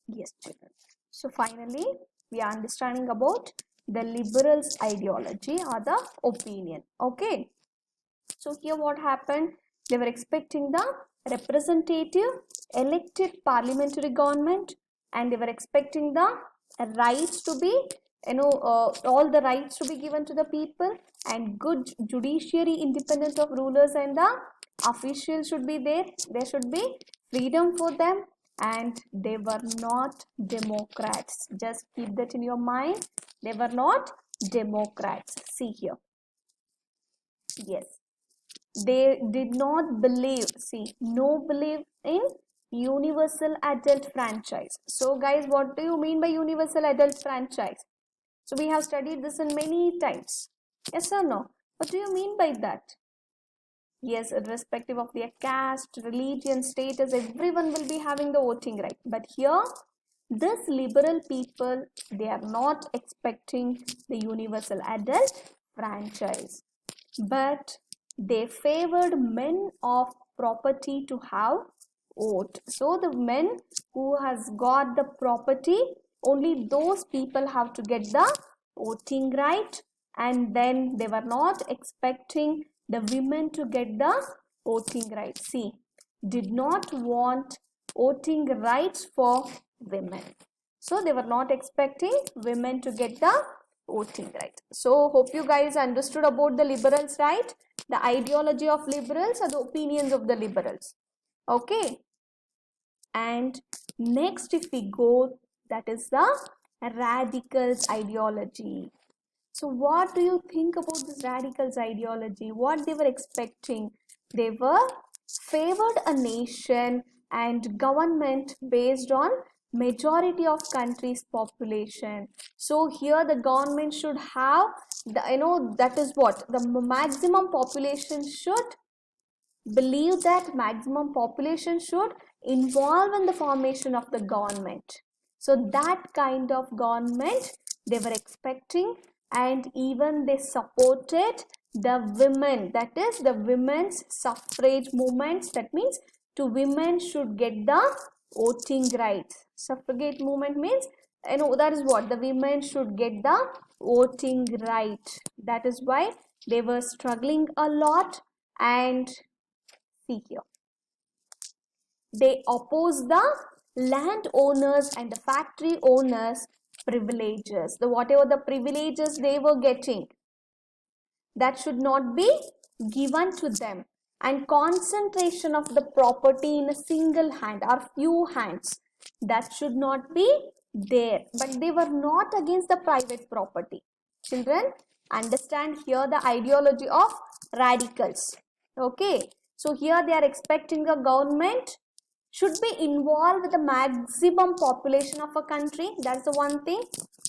Yes, children. So finally, we are understanding about the liberals' ideology or the opinion. Okay. So here what happened? They were expecting the representative elected parliamentary government, and they were expecting the rights to be, all the rights to be given to the people, and good judiciary independent of rulers and the officials should be there. There should be freedom for them, and they were not democrats. Just keep that in your mind. They were not democrats. See here. Yes, they did not believe, see, no believe in universal adult franchise. So guys, what do you mean by universal adult franchise? So we have studied this in many times. Yes or no? What do you mean by that? Yes, irrespective of their caste, religion, status, everyone will be having the voting right. But here, this liberal people, they are not expecting the universal adult franchise, but they favored men of property to have vote. So the men who has got the property, only those people have to get the voting right, and then they were not expecting the women to get the voting right. See, did not want voting rights for women. So they were not expecting women to get the voting right. So hope you guys understood about the liberals, right? The ideology of liberals or the opinions of the liberals. Okay. And next, if we go, that is the radicals ideology. So what do you think about this radicals ideology? What they were expecting? They were favored a nation and government based on majority of country's population. So here the government should have the, that is what the maximum population should believe, that maximum population should involve in the formation of the government. So that kind of government they were expecting, and even they supported the women, that is the women's suffrage movements. That means to women should get the voting rights. Suffragette movement means, that is what the women should get the voting right. That is why they were struggling a lot. And see here, they oppose the landowners and the factory owners privileges. The whatever the privileges they were getting, that should not be given to them, and concentration of the property in a single hand or few hands, that should not be there. But they were not against the private property. Children, understand here the ideology of radicals. Okay, so here they are expecting a government should be involved with the maximum population of a country. That's the one thing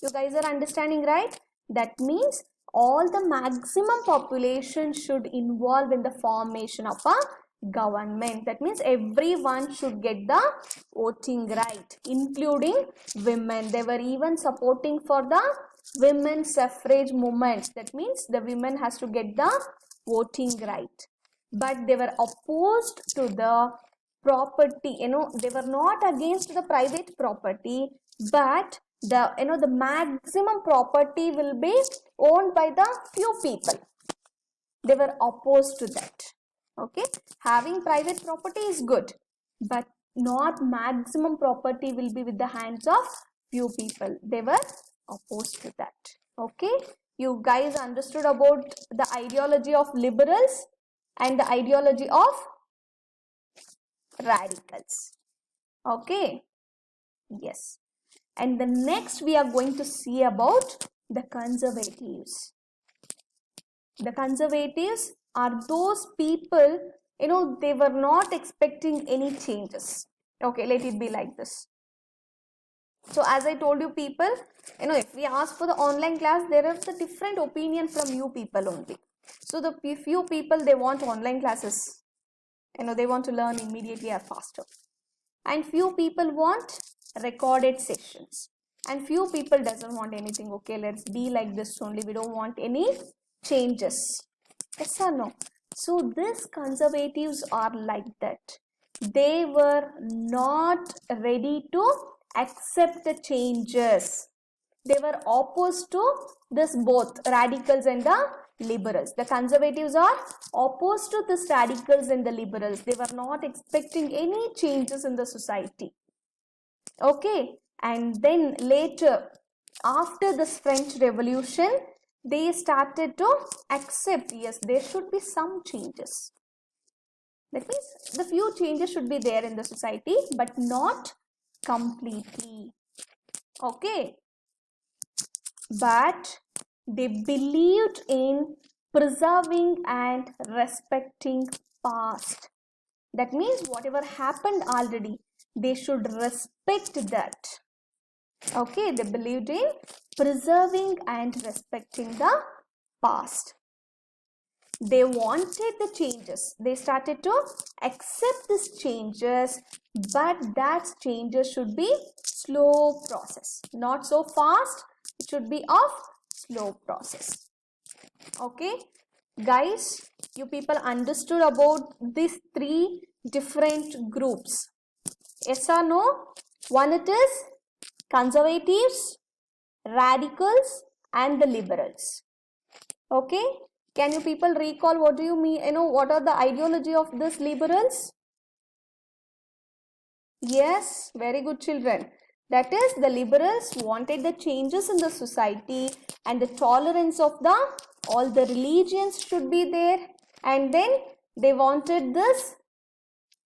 you guys are understanding, right? That means all the maximum population should involve in the formation of a government. That means everyone should get the voting right, including women. They were even supporting for the women's suffrage movement. That means the women has to get the voting right. But they were opposed to the property, they were not against the private property, but the maximum property will be owned by the few people. They were opposed to that. Okay, having private property is good, but not maximum property will be with the hands of few people. They were opposed to that. Okay, you guys understood about the ideology of liberals and the ideology of radicals. Okay, yes. And the next we are going to see about the conservatives. The conservatives are those people, they were not expecting any changes. Okay, let it be like this. So as I told you people, if we ask for the online class, there is a different opinion from you people only. So the few people, they want online classes. They want to learn immediately or faster. And few people want recorded sessions. And few people doesn't want anything. Okay, let's be like this only. We don't want any changes. Yes or no? So these conservatives are like that. They were not ready to accept the changes. They were opposed to this, both radicals and the liberals. The conservatives are opposed to this radicals and the liberals. They were not expecting any changes in the society. Okay, and then later, after this French Revolution, they started to accept, yes, there should be some changes. That means the few changes should be there in the society, but not completely. Okay, but they believed in preserving and respecting past. That means whatever happened already, they should respect that. Okay, they believed in preserving and respecting the past. They wanted the changes. They started to accept these changes, but that changes should be slow process, not so fast. It should be of slow process. Okay, guys, you people understood about these three different groups? Yes or no? One, it is conservatives, radicals, and the liberals. Okay, can you people recall what do you mean? What are the ideology of these liberals? Yes, very good, children. That is, the liberals wanted the changes in the society and the tolerance of all the religions should be there, and then they wanted this,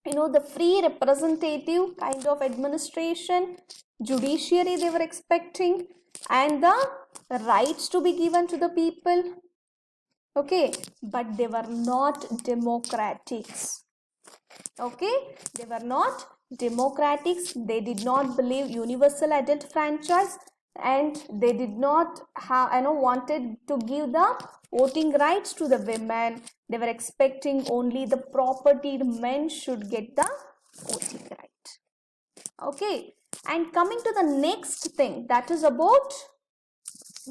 the free representative kind of administration, judiciary they were expecting, and the rights to be given to the people. Okay, but they were not democrats. Okay, they were not democrats. They did not believe universal adult franchise, and they did not have, wanted to give the voting rights to the women. They were expecting only the propertied men should get the voting right. Okay, and coming to the next thing, that is about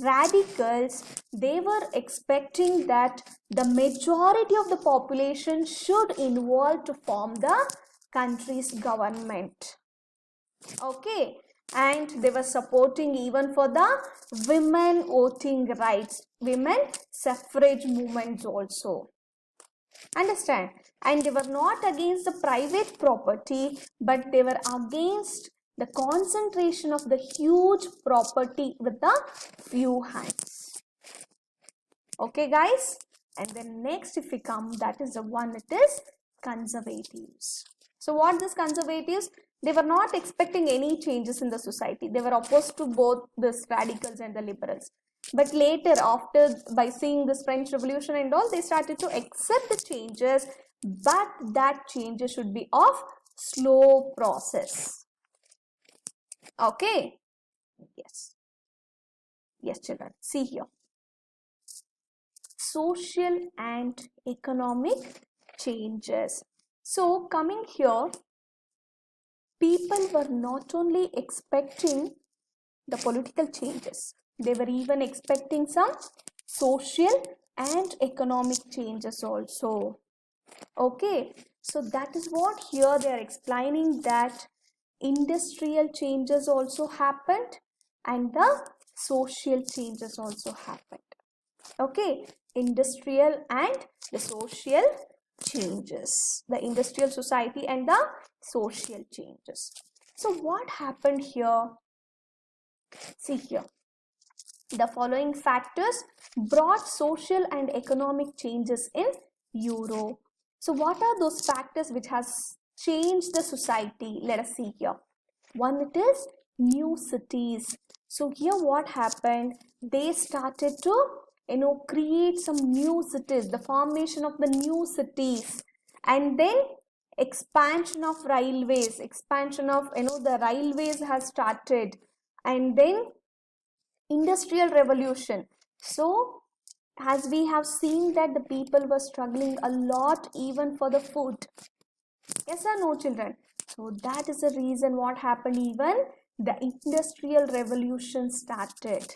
radicals. They were expecting that the majority of the population should involve to form the country's government. Okay, and they were supporting even for the women voting rights, women suffrage movements also. Understand? And they were not against the private property, but they were against the concentration of the huge property with the few hands. Okay, guys? And then next, if we come, that is the one, it is conservatives. So what these conservatives? They were not expecting any changes in the society. They were opposed to both the radicals and the liberals. But later, by seeing this French Revolution and all, they started to accept the changes, but that changes should be of slow process. Okay? Yes. Yes, children. See here. Social and economic changes. So, coming here, people were not only expecting the political changes, they were even expecting some social and economic changes also. Okay, so that is what here they are explaining, that industrial changes also happened and the social changes also happened. Okay, industrial and the social changes, the industrial society and the social changes. So what happened here? See here, the following factors brought social and economic changes in Europe. So what are those factors which has changed the society? Let us see here. One, it is new cities. So here what happened? They started to create some new cities, the formation of the new cities, and then expansion of railways, expansion of the railways has started, and then industrial revolution. So as we have seen that the people were struggling a lot even for the food. Yes or no, children? So that is the reason what happened, even the industrial revolution started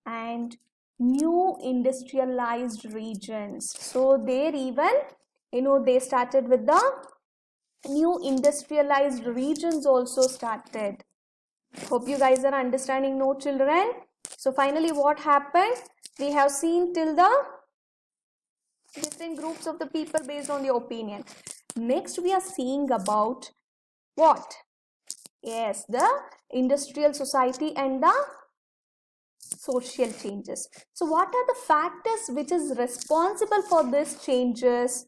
and new industrialized regions. So there even they started with the new industrialized regions also started. Hope you guys are understanding, no children? So finally what happened? We have seen till the different groups of the people based on the opinion. Next we are seeing about what? Yes, the industrial society and the social changes. So what are the factors which is responsible for these changes?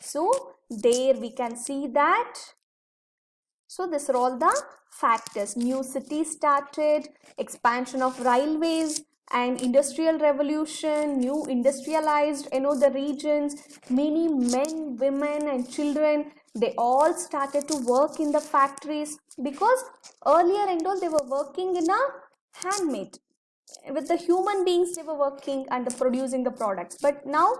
So there we can see that. So these are all the factors. New cities started, expansion of railways and industrial revolution, new industrialized, the regions, many men, women and children, they all started to work in the factories, because earlier and all they were working in a handmade. With the human beings they were working and producing the products, but now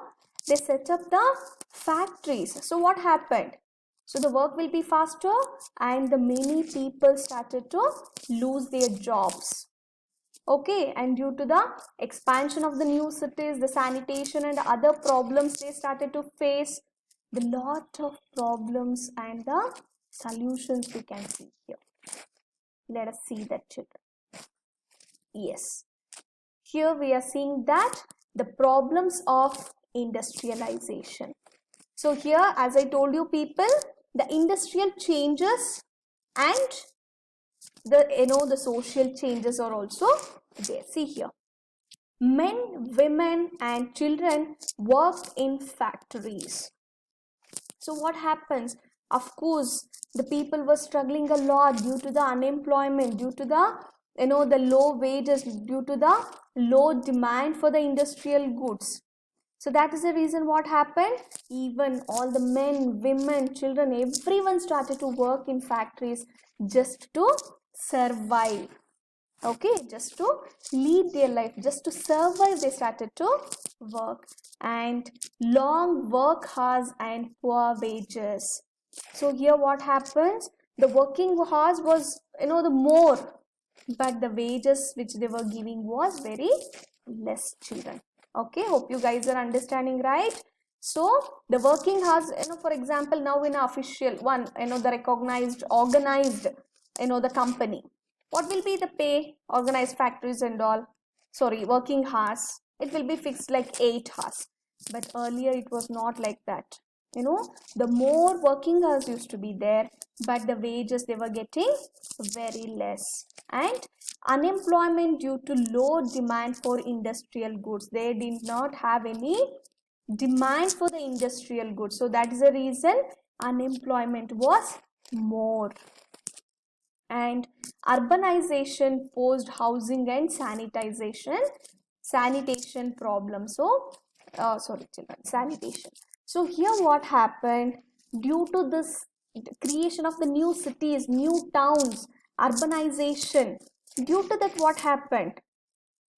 they set up the factories. So what happened? So the work will be faster and the many people started to lose their jobs. Okay, and due to the expansion of the new cities, the sanitation and other problems they started to face, the lot of problems and the solutions we can see here. Let us see that, children. Yes, here we are seeing that the problems of industrialization. So here, as I told you people, the industrial changes and the social changes are also there. See here, men, women and children work in factories. So what happens? Of course, the people were struggling a lot due to the unemployment, due to the the low wages, due to the low demand for the industrial goods. So that is the reason what happened. Even all the men, women, children, everyone started to work in factories just to survive. Okay, just to lead their life, just to survive, they started to work. And long work hours and poor wages. So here what happens? The working hours was the more, but the wages which they were giving was very less, children. Okay, hope you guys are understanding, right? So the working hours, for example, now in official one, the recognized, organized, the company, what will be the pay? Organized factories and all, sorry, working hours, it will be fixed like 8 hours. But earlier it was not like that. The more working hours used to be there, but the wages they were getting very less. And unemployment due to low demand for industrial goods. They did not have any demand for the industrial goods. So that is the reason unemployment was more. And urbanization posed housing and sanitation problems. So sorry children, sanitation. So here what happened? Due to this creation of the new cities, new towns, urbanization, due to that what happened?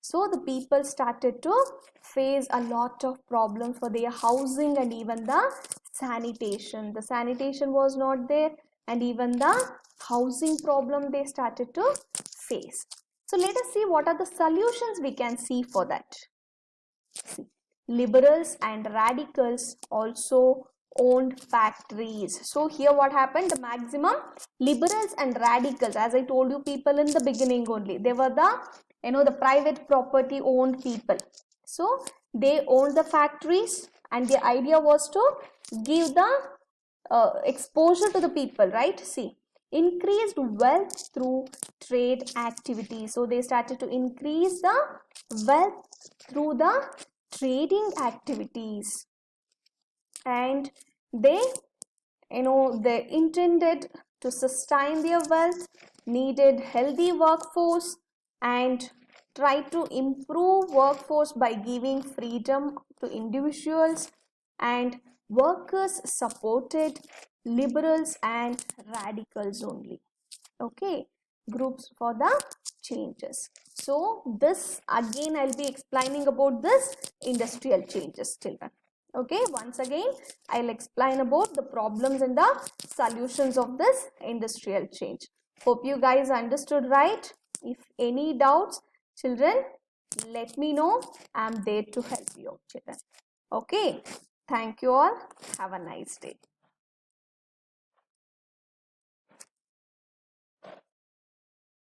So the people started to face a lot of problems for their housing and even the sanitation. The sanitation was not there, and even the housing problem they started to face. So let us see what are the solutions we can see for that. See, liberals and radicals also owned factories. So here what happened? The maximum liberals and radicals, as I told you people in the beginning only, they were the the private property owned people. So they owned the factories, and the idea was to give the exposure to the people, right? See, increased wealth through trade activity. So they started to increase the wealth through the trading activities, and they they intended to sustain their wealth, needed healthy workforce, and tried to improve workforce by giving freedom to individuals, and workers supported liberals and radicals only. Okay, groups for the changes. So this again I'll be explaining about this industrial changes, children. Okay, once again I'll explain about the problems and the solutions of this industrial change. Hope you guys understood, right? If any doubts, children, let me know. I'm there to help you, children. Okay, thank you all. Have a nice day.